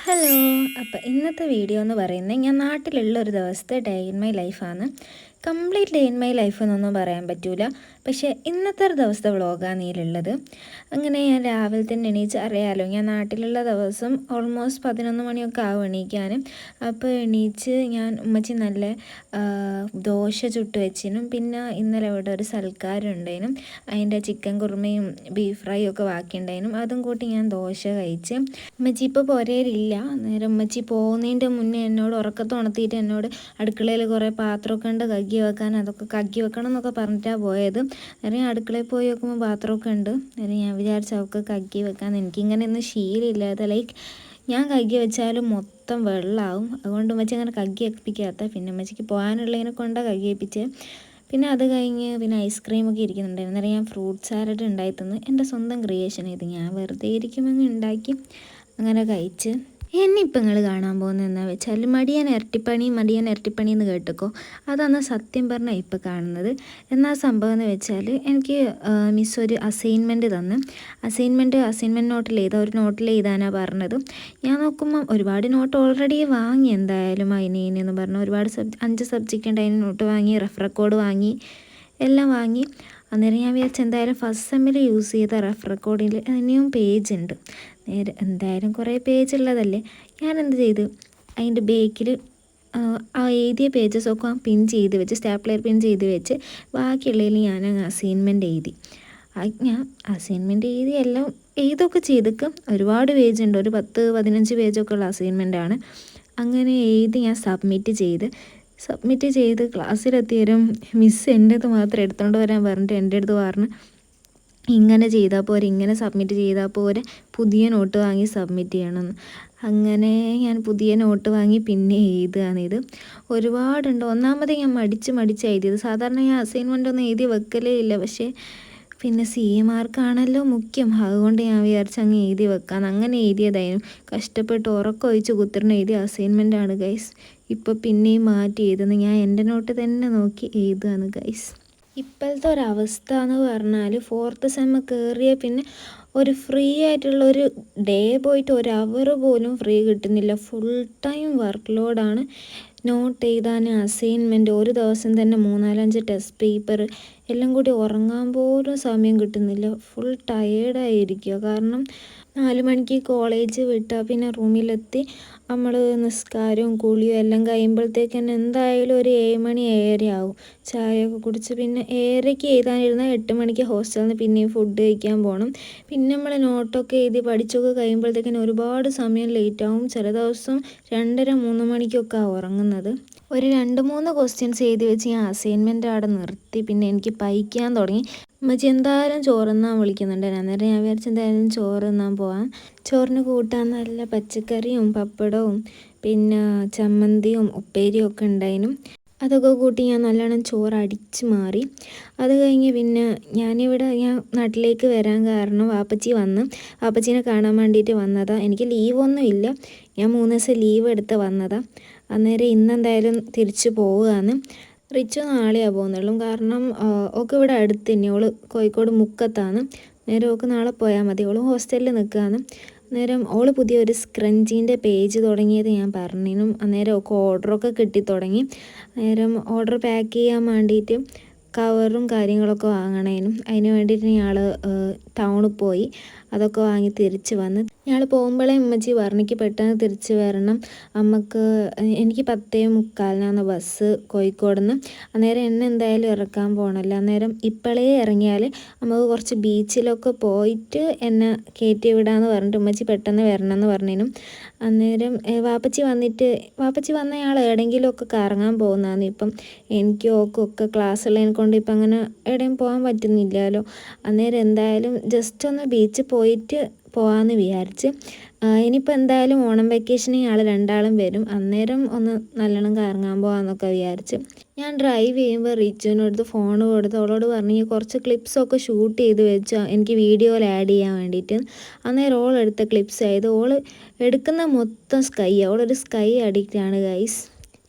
Hello. അപ്പോൾ ഇന്നത്തെ video എന്ന് പറയുന്നത് ഞാൻ നാട്ടിലുള്ള ഒരു ദിവസത്തെ ഡേ ഇൻ മൈ ലൈഫാണ്. Complete day in my life എന്നൊന്നും പറയാൻ പറ്റില്ല, പക്ഷേ ഇന്നത്തെ ഒരു ദിവസത്തെ വ്ളോഗാണ് ഇതിലുള്ളത്. അങ്ങനെ ഞാൻ രാവിലെ തന്നെ എണീച്ച്, അറിയാമല്ലോ ഞാൻ നാട്ടിലുള്ള ദിവസം ഓൾമോസ്റ്റ് 11 മണിയൊക്കെ ആവും എണീക്കാൻ. അപ്പോൾ എണീച്ച് ഞാൻ ഉമ്മച്ചി നല്ല ദോശ ചുട്ട് വെച്ചിനും, പിന്നെ ഇന്നലെ ഇവിടെ ഒരു സൽക്കാരം ഉണ്ടായിരുന്നു, അതിൻ്റെ ചിക്കൻ കുറുമയും ബീഫ് ഫ്രൈ ഒക്കെ ബാക്കിയുണ്ടായിരുന്നു. അതും കൂട്ടി ഞാൻ ദോശ കഴിച്ച്. ഉമ്മച്ചി ഇപ്പോൾ പുരയിലില്ല. നേരെ ഉമ്മച്ചി പോകുന്നതിൻ്റെ മുന്നേ എന്നോട് ഉറക്കത്തുണർത്തിയിട്ട് എന്നോട് അടുക്കളയിൽ കുറേ പാത്രമൊക്കെ ഉണ്ട് കഴുകി വെക്കാൻ, അതൊക്കെ കഴുകി വെക്കണം എന്നൊക്കെ പറഞ്ഞിട്ടാണ് പോയത്. നേരെ അടുക്കളയിൽ പോയി നോക്കുമ്പോൾ പാത്രമൊക്കെ ഉണ്ട്. നേരെ ഞാൻ വിചാരിച്ചു അവൾക്ക് കഴുകി വെക്കാൻ. എനിക്കിങ്ങനെ ഒന്നും ശീലമില്ലാതെ, ലൈക്ക് ഞാൻ കഴുകി വെച്ചാലും മൊത്തം വെള്ളമാവും. അതുകൊണ്ട് ഉമ്മച്ചി അങ്ങനെ കഴുകി വെപ്പിക്കാത്ത. പിന്നെ ഉമ്മച്ചിക്ക് പോകാനുള്ളതിനെ കൊണ്ടാണ് കഴുകി വെപ്പിച്ചത്. പിന്നെ അത് കഴിഞ്ഞ് പിന്നെ ഐസ്ക്രീമൊക്കെ ഇരിക്കുന്നുണ്ടായിരുന്നു. അന്നേരം ഞാൻ ഫ്രൂട്ട് സാലഡ് ഉണ്ടായി തന്നു. എൻ്റെ സ്വന്തം ക്രിയേഷൻ ഇത്, ഞാൻ വെറുതെ ഇരിക്കുമ്പോൾ ഉണ്ടാക്കി അങ്ങനെ കഴിച്ച്. എന്നിപ്പോൾ നിങ്ങൾ കാണാൻ പോകുന്നത് എന്താ വെച്ചാൽ മടിയൻ ഇരട്ടിപ്പണി എന്ന് കേട്ടിക്കോ. അതാണ് സത്യം പറഞ്ഞാൽ ഇപ്പോൾ കാണുന്നത്. എന്നാ സംഭവം എന്ന് വെച്ചാൽ എനിക്ക് മിസ് ഒരു അസൈൻമെൻറ്റ് തന്ന്. അസൈൻമെൻറ്റ് നോട്ടിൽ എഴുതാൻ, ഒരു നോട്ടിൽ എഴുതാനാണ് പറഞ്ഞത്. ഞാൻ നോക്കുമ്പം ഒരുപാട് നോട്ട് ഓൾറെഡി വാങ്ങി. എന്തായാലും അതിനെന്ന് പറഞ്ഞാൽ ഒരുപാട് 5 സബ്ജക്റ്റ് ഉണ്ട്. അതിന് നോട്ട് വാങ്ങി, റെഫ് റെക്കോർഡ് വാങ്ങി, എല്ലാം വാങ്ങി. അന്നേരം ഞാൻ വിചാരിച്ചു എന്തായാലും ഫസ്റ്റ് സെമ്മിൽ യൂസ് ചെയ്ത റെഫ് റെക്കോർഡിൽ ഇനിയും പേജ് ഉണ്ട്. നേരെ എന്തായാലും കുറേ പേജ് ഉള്ളതല്ലേ, ഞാനെന്ത് ചെയ്ത് അതിൻ്റെ ബേക്കിൽ ആ എഴുതിയ പേജസൊക്കെ പിൻ ചെയ്ത് വെച്ച്, സ്റ്റാപ്ലെയർ പിൻ ചെയ്ത് വെച്ച്, ബാക്കിയുള്ളതിൽ ഞാൻ അസൈൻമെൻറ്റ് എഴുതി. ഞാൻ അസൈൻമെൻറ്റ് എഴുതി എല്ലാം എഴുതൊക്കെ ചെയ്തേക്കും. ഒരുപാട് പേജുണ്ട്, ഒരു 10-15 പേജൊക്കെ ഉള്ള അസൈൻമെൻറ്റാണ്. അങ്ങനെ എഴുതി ഞാൻ സബ്മിറ്റ് ചെയ്ത് ക്ലാസ്സിലെത്തിയവരും മിസ്സ് എൻ്റെ അടുത്ത് മാത്രം എടുത്തുകൊണ്ട് വരാൻ പറഞ്ഞിട്ട് എൻ്റെ അടുത്ത് പറഞ്ഞു ഇങ്ങനെ ചെയ്താൽ പോരെ, ഇങ്ങനെ സബ്മിറ്റ് ചെയ്താൽ പോരെ, പുതിയ നോട്ട് വാങ്ങി സബ്മിറ്റ് ചെയ്യണമെന്ന്. അങ്ങനെ ഞാൻ പുതിയ നോട്ട് വാങ്ങി പിന്നെ എഴുതുകയാണിത്. ഒരുപാടുണ്ട്. ഒന്നാമത് ഞാൻ മടിച്ച് എഴുതിയത്. സാധാരണ ഞാൻ അസൈൻമെൻ്റ് ഒന്നും എഴുതി വെക്കലേ ഇല്ല, പക്ഷേ പിന്നെ CA മാർക്കാണല്ലോ മുഖ്യം. അതുകൊണ്ട് ഞാൻ വിചാരിച്ച് അങ്ങ് എഴുതി വെക്കാമെന്ന്. അങ്ങനെ എഴുതിയതായിരുന്നു. കഷ്ടപ്പെട്ട് ഉറക്കമൊഴിച്ച് കുത്തിറിന് എഴുതിയ അസൈൻമെൻറ്റാണ് ഗൈസ്. ഇപ്പോൾ പിന്നെയും മാറ്റി എഴുതുന്നത്. ഞാൻ എൻ്റെ നോട്ട് തന്നെ നോക്കി എഴുതുകയാണ് ഗൈസ്. ഇപ്പോഴത്തെ ഒരവസ്ഥ എന്ന് പറഞ്ഞാൽ 4th സെമ്മ് കയറിയ പിന്നെ ഒരു ഫ്രീ ആയിട്ടുള്ളൊരു ഡേ പോയിട്ട് 1 അവർ പോലും ഫ്രീ കിട്ടുന്നില്ല. ഫുൾ ടൈം വർക്ക് ലോഡാണ്. നോട്ട് എഴുതാൻ, അസൈൻമെൻറ്റ്, ഒരു ദിവസം തന്നെ 3-4-5 ടെസ്റ്റ് പേപ്പർ, എല്ലാം കൂടി ഉറങ്ങാൻ പോലും സമയം കിട്ടുന്നില്ല. ഫുൾ ടയേർഡായിരിക്കുക. കാരണം 4 മണിക്ക് കോളേജ് വിട്ടാൽ പിന്നെ റൂമിലെത്തി നമ്മൾ നിസ്കാരവും കുളിയും എല്ലാം കഴിയുമ്പോഴത്തേക്ക് തന്നെ എന്തായാലും ഒരു 7 മണി 7:30 ആവും. ചായയൊക്കെ കുടിച്ച് പിന്നെ 7:30 എഴുതാനിരുന്നാൽ 8 മണിക്ക് ഹോസ്റ്റലിൽ നിന്ന് പിന്നെയും ഫുഡ് കഴിക്കാൻ പോകണം. പിന്നെ നമ്മൾ നോട്ടൊക്കെ എഴുതി പഠിച്ചൊക്കെ കഴിയുമ്പോഴത്തേക്കിന് ഒരുപാട് സമയം ലേറ്റാവും. ചില ദിവസം 2:30-3 മണിക്കൊക്കെ ഉറങ്ങുന്നത്. ഒരു 2-3 ക്വസ്റ്റ്യൻസ് എഴുതി വെച്ച് ഞാൻ അസൈൻമെൻറ്റ് അവിടെ നിർത്തി. പിന്നെ എനിക്ക് പൈക്കാൻ തുടങ്ങി. ഉമ്മച്ചി എന്തായാലും ചോറുണ്ണാൻ വിളിക്കുന്നുണ്ട്. അന്നേരം ഞാൻ വിചാരിച്ചു എന്തായാലും ചോറുണ്ണാൻ പോവാം. ചോറിന് കൂട്ടാൻ നല്ല പച്ചക്കറിയും പപ്പടവും പിന്നെ ചമ്മന്തിയും ഉപ്പേരിയും ഒക്കെ ഉണ്ടായിരുന്നു. അതൊക്കെ കൂട്ടി ഞാൻ നല്ലോണം ചോറ് അടിച്ച് മാറി. അത് കഴിഞ്ഞ് പിന്നെ ഞാൻ നാട്ടിലേക്ക് വരാൻ കാരണം വാപ്പച്ചീനെ കാണാൻ വേണ്ടിയിട്ട് വന്നതാണ്. എനിക്ക് ലീവൊന്നും ഇല്ല, ഞാൻ 3 ദിവസം ലീവ് എടുത്ത് വന്നതാണ്. അന്നേരം ഇന്നെന്തായാലും തിരിച്ചു പോവുകയാണ്. റിച്ചു നാളെയാണ് പോകുന്നുള്ളൂ. കാരണം ഓൾക്ക് ഇവിടെ അടുത്ത് തന്നെ, ഓള് കോഴിക്കോട് മുക്കത്താണ്. നേരെ ഓൾക്ക് നാളെ പോയാൽ മതി. ഓള് ഹോസ്റ്റലിൽ നിൽക്കുകയാണ്. അന്നേരം ഓള് പുതിയൊരു സ്ക്രഞ്ചീൻ്റെ പേജ് തുടങ്ങിയത് ഞാൻ പറഞ്ഞിനും. അന്നേരം ഓൾക്ക് ഓർഡറൊക്കെ കിട്ടി തുടങ്ങി. അന്നേരം ഓർഡർ പാക്ക് ചെയ്യാൻ വേണ്ടിയിട്ട് കവറും കാര്യങ്ങളൊക്കെ വാങ്ങണേനും അതിന് വേണ്ടിയിട്ട് ഞങ്ങൾ ടൗണിൽ പോയി. അതൊക്കെ വാങ്ങി തിരിച്ച് വന്ന് ഞങ്ങൾ പോകുമ്പോഴേ ഉമ്മച്ചി പറഞ്ഞിക്ക് പെട്ടെന്ന് തിരിച്ച് വരണം, എനിക്ക് 10:45 ബസ് കോഴിക്കോട് നിന്ന്. അന്നേരം എന്നെ എന്തായാലും ഇറക്കാൻ പോകണമല്ലോ. അന്നേരം ഇപ്പോഴേ ഇറങ്ങിയാൽ നമുക്ക് കുറച്ച് ബീച്ചിലൊക്കെ പോയിട്ട് എന്നെ കയറ്റി വിടാമെന്ന് പറഞ്ഞിട്ട് ഉമ്മച്ചി പെട്ടെന്ന് വരണം എന്ന് പറഞ്ഞതിനും. അന്നേരം വാപ്പച്ചി വന്നയാൾ എവിടെയെങ്കിലുമൊക്കെ കറങ്ങാൻ പോകുന്നതാണ്. ഇപ്പം എനിക്ക് ഒക്കെ ക്ലാസ് ഉള്ളതിനെ കൊണ്ട് ഇപ്പം അങ്ങനെ എവിടെയും പോകാൻ പറ്റുന്നില്ലല്ലോ. അന്നേരം എന്തായാലും ജസ്റ്റ് ഒന്ന് ബീച്ചിൽ പോയിട്ട് പോകാമെന്ന് വിചാരിച്ച്. ഇനിയിപ്പോൾ എന്തായാലും ഓണം വെക്കേഷന് ഞങ്ങൾ രണ്ടാളും വരും. അന്നേരം ഒന്ന് നല്ലോണം കറങ്ങാൻ പോകാമെന്നൊക്കെ വിചാരിച്ച്. ഞാൻ ഡ്രൈവ് ചെയ്യുമ്പോൾ റിച്ചുവിനടുത്ത് ഫോൺ കൊടുത്ത് അവളോട് പറഞ്ഞ് കുറച്ച് ക്ലിപ്സൊക്കെ ഷൂട്ട് ചെയ്ത് വെച്ചാൽ എനിക്ക് വീഡിയോയിൽ ആഡ് ചെയ്യാൻ വേണ്ടിയിട്ട്. അന്നേരം ഓൾ എടുത്ത ക്ലിപ്സ് ആയത്. ഓൾ എടുക്കുന്ന മൊത്തം ഓളൊരു സ്കൈ അഡിക്റ്റാണ് ഗൈസ്.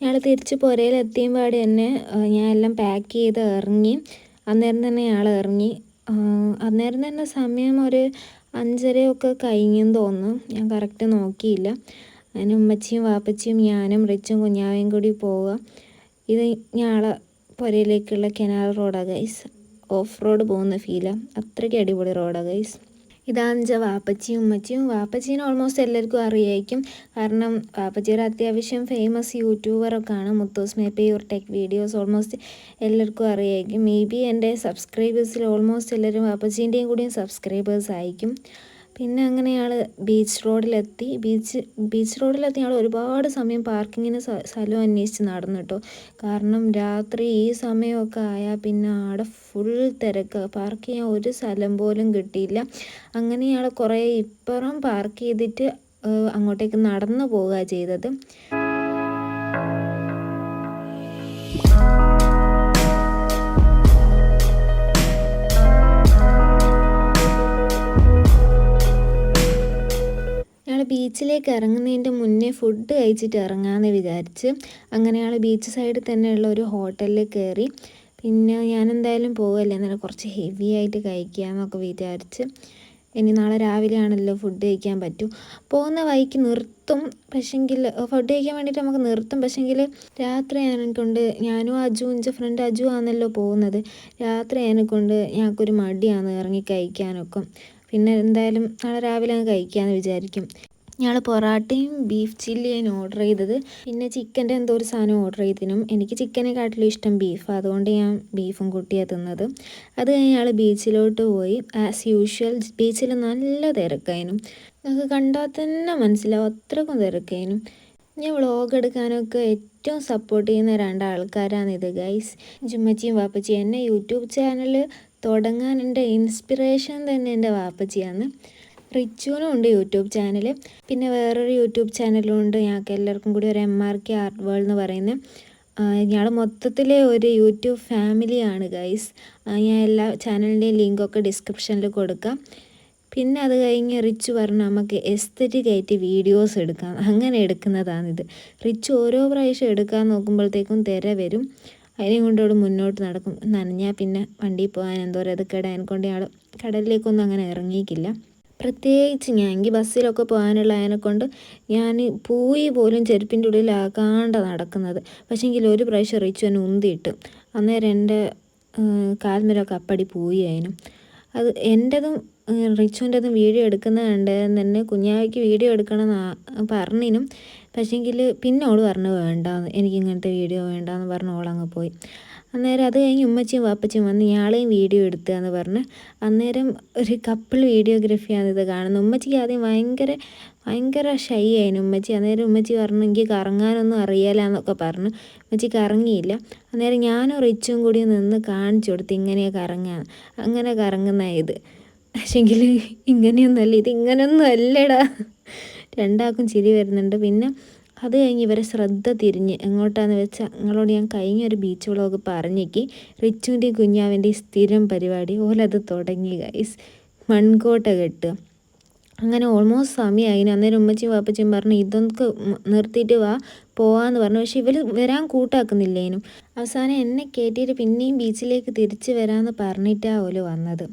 ഞങ്ങൾ തിരിച്ച് പുരയിലെത്തിയുമ്പാട് തന്നെ ഞാൻ എല്ലാം പാക്ക് ചെയ്ത് ഇറങ്ങി. അന്നേരം തന്നെ ഞങ്ങൾ ഇറങ്ങി. അന്നേരം തന്നെ സമയം ഒരു 5:30 കഴിഞ്ഞെന്ന് തോന്നുന്നു. ഞാൻ കറക്റ്റ് നോക്കിയില്ല. അതിന് ഉമ്മച്ചിയും വാപ്പച്ചിയും ഞാനും റിച്ചും കുഞ്ഞാവയും കൂടി പോവുക. ഇത് ഞങ്ങളെ പുരയിലേക്കുള്ള കനാൽ റോഡാണ് ഗൈസ്. ഓഫ് റോഡ് പോകുന്ന ഫീലാണ്. അത്രയ്ക്ക് അടിപൊളി റോഡാണ് ഗൈസ്. ഇതാണെന്ന് വെച്ചാൽ വാപ്പച്ചിയും ഉമ്മച്ചിയും. വാപ്പച്ചീനെ ഓൾമോസ്റ്റ് എല്ലാവർക്കും അറിയായിരിക്കും. കാരണം വാപ്പച്ചിയുടെ അത്യാവശ്യം ഫേമസ് യൂട്യൂബറൊക്കെ ആണ്. Muthoos Meppayur tech videos almost എല്ലാവർക്കും അറിയായിരിക്കും. മേ ബി എൻ്റെ സബ്സ്ക്രൈബേഴ്സിൽ ഓൾമോസ്റ്റ് എല്ലാവരും വാപ്പച്ചീൻ്റെയും കൂടിയും സബ്സ്ക്രൈബേഴ്സ് ആയിരിക്കും. പിന്നെ അങ്ങനെ ഞങ്ങൾ ബീച്ച് റോഡിലെത്തി. ഞങ്ങൾ ഒരുപാട് സമയം പാർക്കിങ്ങിന് സ്ഥലം അന്വേഷിച്ച് നടന്നു കേട്ടോ. കാരണം രാത്രി ഈ സമയമൊക്കെ ആയാൽ പിന്നെ അവിടെ ഫുൾ തിരക്ക്. പാർക്ക് ചെയ്യാൻ ഒരു സ്ഥലം പോലും കിട്ടിയില്ല. അങ്ങനെ ഞങ്ങൾ കുറേ ഇപ്പുറം പാർക്ക് ചെയ്തിട്ട് അങ്ങോട്ടേക്ക് നടന്നു പോവുക ചെയ്തത്. ബീച്ചിലേക്ക് ഇറങ്ങുന്നതിൻ്റെ മുന്നേ ഫുഡ് കഴിച്ചിട്ട് ഇറങ്ങാമെന്ന് വിചാരിച്ച് അങ്ങനെ ഞങ്ങൾ ബീച്ച് സൈഡിൽ തന്നെയുള്ള ഒരു ഹോട്ടലിൽ കയറി. പിന്നെ ഞാനെന്തായാലും പോകുമല്ലേ, എന്നാലും കുറച്ച് ഹെവി ആയിട്ട് കഴിക്കാമെന്നൊക്കെ വിചാരിച്ച്. ഇനി നാളെ രാവിലെ ആണല്ലോ ഫുഡ് കഴിക്കാൻ പറ്റൂ. പോകുന്ന വഴിക്ക് നിർത്തും, പക്ഷെങ്കിൽ ഫുഡ് കഴിക്കാൻ വേണ്ടിയിട്ട് നമുക്ക് നിർത്തും. പക്ഷെങ്കിൽ രാത്രി ആയതിനെക്കൊണ്ട് ഞാനും അജു, എൻ്റെ ഫ്രണ്ട് അജു ആണല്ലോ പോകുന്നത്. രാത്രി ആയതിനെക്കൊണ്ട് ഞങ്ങൾക്കൊരു മടിയാണ് ഇറങ്ങി കഴിക്കാനൊക്കെ. പിന്നെ എന്തായാലും നാളെ രാവിലെ അങ്ങ് കഴിക്കാമെന്ന് വിചാരിക്കും. ഞങ്ങൾ പൊറാട്ടയും ബീഫ് ചില്ലിയാണ് ഓർഡർ ചെയ്തത്. പിന്നെ ചിക്കൻ്റെ എന്തോ ഒരു സാധനം ഓർഡർ ചെയ്തിനും. എനിക്ക് ചിക്കനെക്കാട്ടിലും ഇഷ്ടം ബീഫ്, അതുകൊണ്ട് ഞാൻ ബീഫും കൂട്ടിയാണ് തിന്നത്. അത് കഴിഞ്ഞ് ഞങ്ങൾ ബീച്ചിലോട്ട് പോയി. ആസ് യൂഷ്വൽ ബീച്ചിൽ നല്ല തിരക്കായിരുന്നു. നമുക്ക് കണ്ടാൽ തന്നെ മനസ്സിലാവും, അത്രയ്ക്കും തിരക്കായിരുന്നു. ഞാൻ വ്ളോഗ് എടുക്കാനൊക്കെ ഏറ്റവും സപ്പോർട്ട് ചെയ്യുന്ന രണ്ടാൾക്കാരാണിത് ഗൈസ്. ഉമ്മച്ചിയും വാപ്പച്ചിയും. എന്നെ യൂട്യൂബ് ചാനൽ തുടങ്ങാൻ എൻ്റെ ഇൻസ്പിറേഷൻ തന്നെ എൻ്റെ വാപ്പച്ചിയാണ്. റിച്ചുവിനും ഉണ്ട് യൂട്യൂബ് ചാനൽ. പിന്നെ വേറൊരു യൂട്യൂബ് ചാനലും ഉണ്ട് ഞങ്ങൾക്ക് എല്ലാവർക്കും കൂടി, ഒരു MRK ആർട്ട് വേൾഡ് എന്ന് പറയുന്നത്. ഞങ്ങൾ മൊത്തത്തിലെ ഒരു യൂട്യൂബ് ഫാമിലിയാണ് ഗൈസ്. ഞാൻ എല്ലാ ചാനലിൻ്റെയും ലിങ്കൊക്കെ ഡിസ്ക്രിപ്ഷനിൽ കൊടുക്കാം. പിന്നെ അത് കഴിഞ്ഞ് റിച്ചു പറഞ്ഞു നമുക്ക് എസ്തെറ്റിക് ആയിട്ട് വീഡിയോസ് എടുക്കാം. അങ്ങനെ എടുക്കുന്നതാണിത്. റിച്ചു ഓരോ പ്രാവശ്യം എടുക്കാൻ നോക്കുമ്പോഴത്തേക്കും തിര വരും. അതിനെയും കൊണ്ടോട് മുന്നോട്ട് നടക്കും. നനഞ്ഞാൽ പിന്നെ വണ്ടിയിൽ പോകാൻ എന്തോരം അത് കൊണ്ട് ഞങ്ങൾ കടലിലേക്കൊന്നും അങ്ങനെ ഇറങ്ങിയിട്ടില്ല. പ്രത്യേകിച്ച് ഞാൻ എനിക്ക് ബസ്സിലൊക്കെ പോകാനുള്ള അതിനെക്കൊണ്ട് ഞാൻ പോയി പോലും ചെരുപ്പിൻ്റെ ഉള്ളിലാക്കാണ്ട് നടക്കുന്നത്. പക്ഷേങ്കിൽ ഒരു പ്രാവശ്യം റിച്ചു എന്നെ ഉന്തിയിട്ട് അന്നേരം എൻ്റെ കാൽമരമൊക്കെ അപ്പടി പോയി. അതിനും അത് എൻ്റെതും റിച്ചുവിൻ്റെതും വീഡിയോ എടുക്കുന്നത് കണ്ടായിരുന്നു തന്നെ. കുഞ്ഞാവയ്ക്ക് വീഡിയോ എടുക്കണമെന്ന് പറഞ്ഞിനും. പക്ഷേങ്കിൽ പിന്നെ ഓൾ പറഞ്ഞു വേണ്ടാന്ന്, എനിക്കിങ്ങനത്തെ വീഡിയോ വേണ്ടാന്ന് പറഞ്ഞ് ഓളങ്ങ് പോയി. അന്നേരം അത് കഴിഞ്ഞ് ഉമ്മച്ചിയും വാപ്പച്ചിയും വന്ന് ഞാളെയും വീഡിയോ എടുത്തുകയെന്ന് പറഞ്ഞ്. അന്നേരം ഒരു കപ്പിൾ വീഡിയോഗ്രാഫിയാണ് ഇത് കാണുന്നത്. ഉമ്മച്ചിക്ക് ആദ്യം ഭയങ്കര ഷൈ ആയിരുന്നു ഉമ്മച്ചി. അന്നേരം ഉമ്മച്ചി പറഞ്ഞു എനിക്ക് കറങ്ങാനൊന്നും അറിയില്ല എന്നൊക്കെ പറഞ്ഞു. ഉമ്മച്ചി കറങ്ങിയില്ല. അന്നേരം ഞാനും റിച്ചും കൂടി നിന്ന് കാണിച്ചു കൊടുത്ത് ഇങ്ങനെയാണ് കറങ്ങാൻ. അങ്ങനെ കറങ്ങുന്ന ഇത്. പക്ഷെങ്കിൽ ഇങ്ങനെയൊന്നുമല്ല, ഇതിങ്ങനെയൊന്നും അല്ലടാ. രണ്ടാൾക്കും ചിരി വരുന്നുണ്ട്. പിന്നെ അത് കഴിഞ്ഞ് ഇവരെ ശ്രദ്ധ തിരിഞ്ഞ് എങ്ങോട്ടാന്ന് വെച്ചാൽ നിങ്ങളോട് ഞാൻ കഴിഞ്ഞൊരു ബീച്ച് വ്ളോഗ് പറഞ്ഞേക്ക്. റിച്ചുവിൻ്റെയും കുഞ്ഞാവിൻ്റെയും സ്ഥിരം പരിപാടി ഓലത് തുടങ്ങി ഗൈസ്. മൺകോട്ട കെട്ടുക. അങ്ങനെ ഓൾമോസ്റ്റ് സമയമായി. അന്നേരം ഉമ്മച്ചിയും വാപ്പച്ചിയും പറഞ്ഞു ഇതൊക്കെ നിർത്തിയിട്ട് പോവാന്ന് പറഞ്ഞു. പക്ഷെ ഇവർ വരാൻ കൂട്ടാക്കുന്നില്ലേനും. അവസാനം എന്നെ കയറ്റിയിട്ട് പിന്നെയും ബീച്ചിലേക്ക് തിരിച്ച് വരാമെന്ന് പറഞ്ഞിട്ടാണ് ഓല് വന്നത്.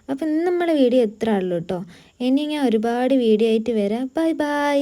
അപ്പം ഇന്ന് നമ്മുടെ വീഡിയോ എത്ര ഉള്ളൂ കേട്ടോ. ഇനി ഞാൻ ഒരുപാട് വീഡിയോ ആയിട്ട് വരാം. Bye bye.